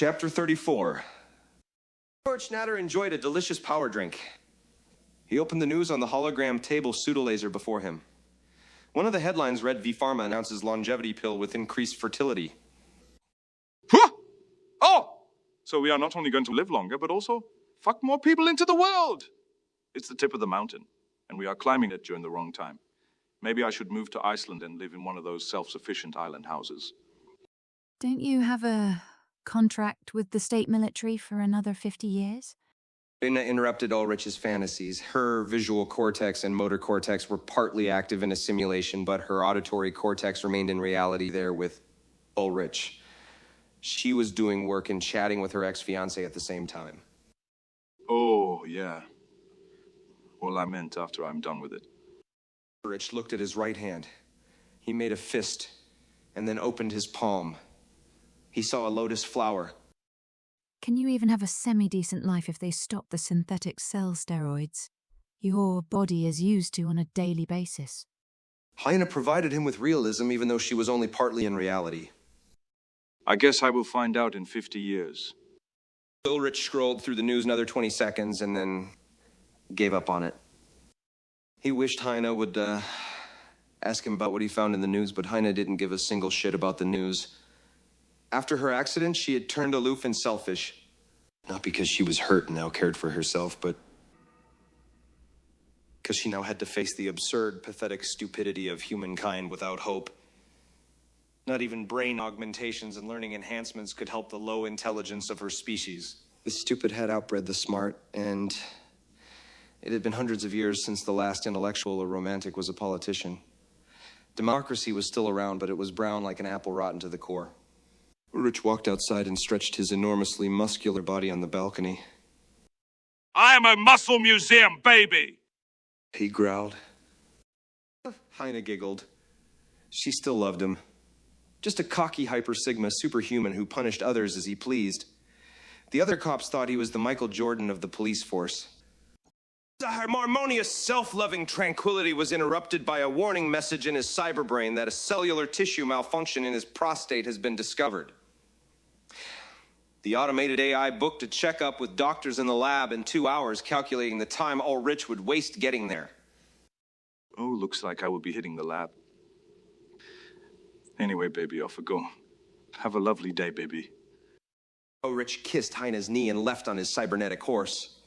Chapter 34. George Natter enjoyed a delicious power drink. He opened the news on the hologram table pseudolaser before him. One of the headlines read, V Pharma announces longevity pill with increased fertility. Huh! Oh! So we are not only going to live longer, but also fuck more people into the world! It's the tip of the mountain, and we are climbing it during the wrong time. Maybe I should move to Iceland and live in one of those self-sufficient island houses. Don't you have a contract with the state military for another 50 years? Ina interrupted Ulrich's fantasies. Her visual cortex and motor cortex were partly active in a simulation, but her auditory cortex remained in reality there with Ulrich. She was doing work and chatting with her ex-fiancé at the same time. Oh, yeah. Well, I meant after I'm done with it. Ulrich looked at his right hand. He made a fist and then opened his palm. He saw a lotus flower. Can you even have a semi-decent life if they stop the synthetic cell steroids your body is used to on a daily basis? Heine provided him with realism, even though she was only partly in reality. I guess I will find out in 50 years. Ulrich scrolled through the news another 20 seconds and then gave up on it. He wished Heine would ask him about what he found in the news, but Heine didn't give a single shit about the news. After her accident, she had turned aloof and selfish. Not because she was hurt and now cared for herself, but because she now had to face the absurd, pathetic stupidity of humankind without hope. Not even brain augmentations and learning enhancements could help the low intelligence of her species. The stupid had outbred the smart, and it had been hundreds of years since the last intellectual or romantic was a politician. Democracy was still around, but it was brown like an apple rotten to the core. Ulrich walked outside and stretched his enormously muscular body on the balcony. I am a muscle museum, baby! He growled. Heine giggled. She still loved him. Just a cocky hyper-sigma superhuman who punished others as he pleased. The other cops thought he was the Michael Jordan of the police force. The harmonious, self-loving tranquility was interrupted by a warning message in his cyberbrain that a cellular tissue malfunction in his prostate has been discovered. The automated AI booked a checkup with doctors in the lab in 2 hours, calculating the time Ulrich would waste getting there. Oh, looks like I will be hitting the lab. Anyway, baby, off I go. Have a lovely day, baby. Ulrich kissed Heine's knee and left on his cybernetic horse.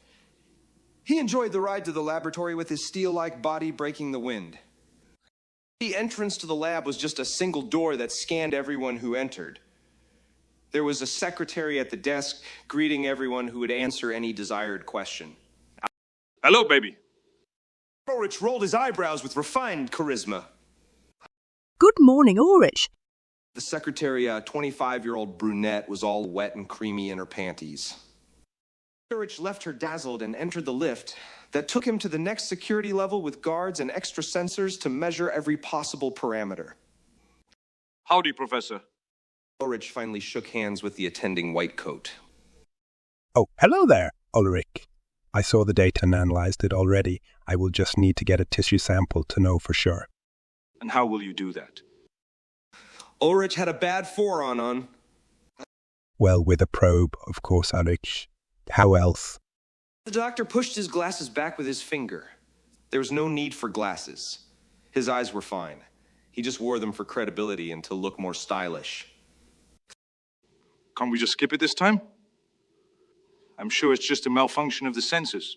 He enjoyed the ride to the laboratory with his steel-like body breaking the wind. The entrance to the lab was just a single door that scanned everyone who entered. There was a secretary at the desk greeting everyone who would answer any desired question. Hello, baby. Ulrich rolled his eyebrows with refined charisma. Good morning, Ulrich. The secretary, a 25-year-old brunette, was all wet and creamy in her panties. Ulrich left her dazzled and entered the lift that took him to the next security level with guards and extra sensors to measure every possible parameter. Howdy, Professor. Ulrich finally shook hands with the attending white coat. Oh, hello there, Ulrich. I saw the data and analyzed it already. I will just need to get a tissue sample to know for sure. And how will you do that? Ulrich had a bad forearm on. Well, with a probe, of course, Ulrich. How else? The doctor pushed his glasses back with his finger. There was no need for glasses. His eyes were fine. He just wore them for credibility and to look more stylish. Can't we just skip it this time? I'm sure it's just a malfunction of the sensors.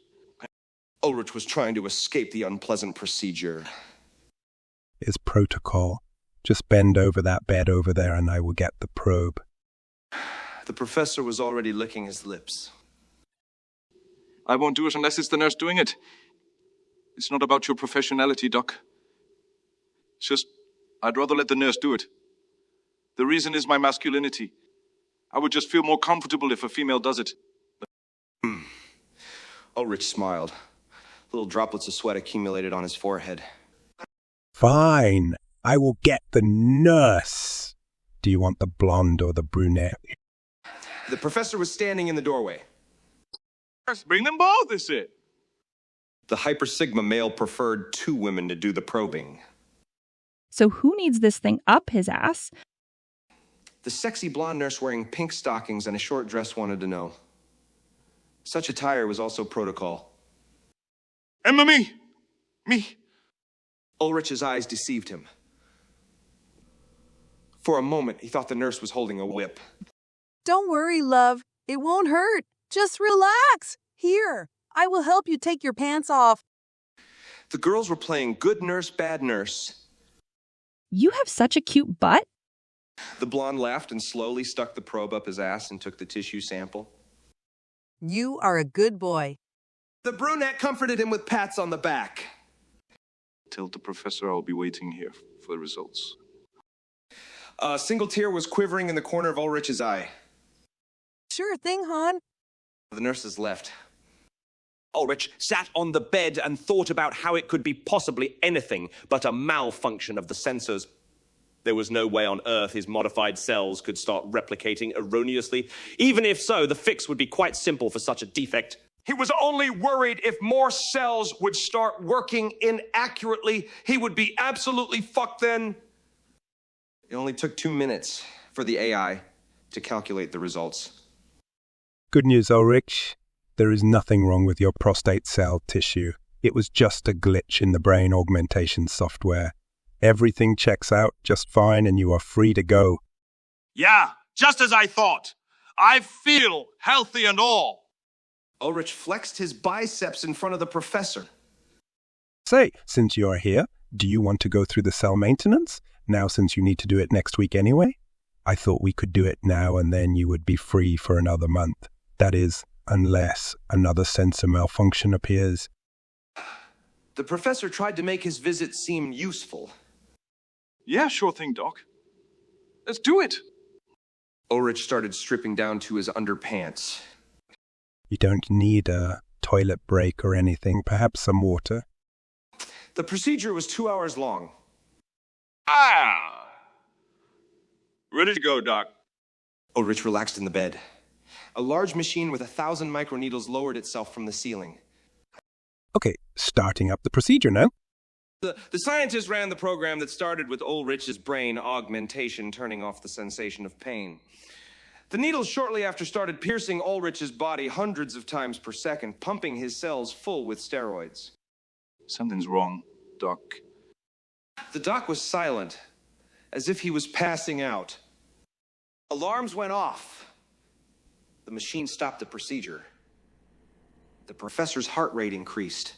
Ulrich was trying to escape the unpleasant procedure. It's protocol. Just bend over that bed over there and I will get the probe. The professor was already licking his lips. I won't do it unless it's the nurse doing it. It's not about your professionality, Doc. It's just, I'd rather let the nurse do it. The reason is my masculinity. I would just feel more comfortable if a female does it. Ulrich smiled. Little droplets of sweat accumulated on his forehead. Fine. I will get the nurse. Do you want the blonde or the brunette? The professor was standing in the doorway. Bring them both, is it? The Hyper Sigma male preferred 2 women to do the probing. So who needs this thing up his ass? The sexy blonde nurse wearing pink stockings and a short dress wanted to know. Such attire was also protocol. Emma, me. Ulrich's eyes deceived him. For a moment, he thought the nurse was holding a whip. Don't worry, love. It won't hurt. Just relax. Here, I will help you take your pants off. The girls were playing good nurse, bad nurse. You have such a cute butt. The blonde laughed and slowly stuck the probe up his ass and took the tissue sample. You are a good boy. The brunette comforted him with pats on the back. Tell the professor I'll be waiting here for the results. A single tear was quivering in the corner of Ulrich's eye. Sure thing, hon. The nurses left. Ulrich sat on the bed and thought about how it could be possibly anything but a malfunction of the sensors. There was no way on Earth his modified cells could start replicating erroneously. Even if so, the fix would be quite simple for such a defect. He was only worried if more cells would start working inaccurately, he would be absolutely fucked then. It only took 2 minutes for the AI to calculate the results. Good news, Ulrich. There is nothing wrong with your prostate cell tissue. It was just a glitch in the brain augmentation software. Everything checks out just fine and you are free to go. Yeah, just as I thought. I feel healthy and all. Ulrich flexed his biceps in front of the professor. Say, since you are here, do you want to go through the cell maintenance? Now, since you need to do it next week anyway? I thought we could do it now and then you would be free for another month. That is, unless another sensor malfunction appears. The professor tried to make his visit seem useful. Yeah, sure thing, Doc. Let's do it. Ulrich started stripping down to his underpants. You don't need a toilet break or anything, perhaps some water. The procedure was 2 hours long. Ah! Ready to go, Doc. Ulrich relaxed in the bed. A large machine with 1,000 microneedles lowered itself from the ceiling. Okay, starting up the procedure now. The scientists ran the program that started with Ulrich's brain augmentation, turning off the sensation of pain. The needles shortly after started piercing Ulrich's body hundreds of times per second, pumping his cells full with steroids. Something's wrong, Doc. The doc was silent, as if he was passing out. Alarms went off. The machine stopped the procedure. The professor's heart rate increased.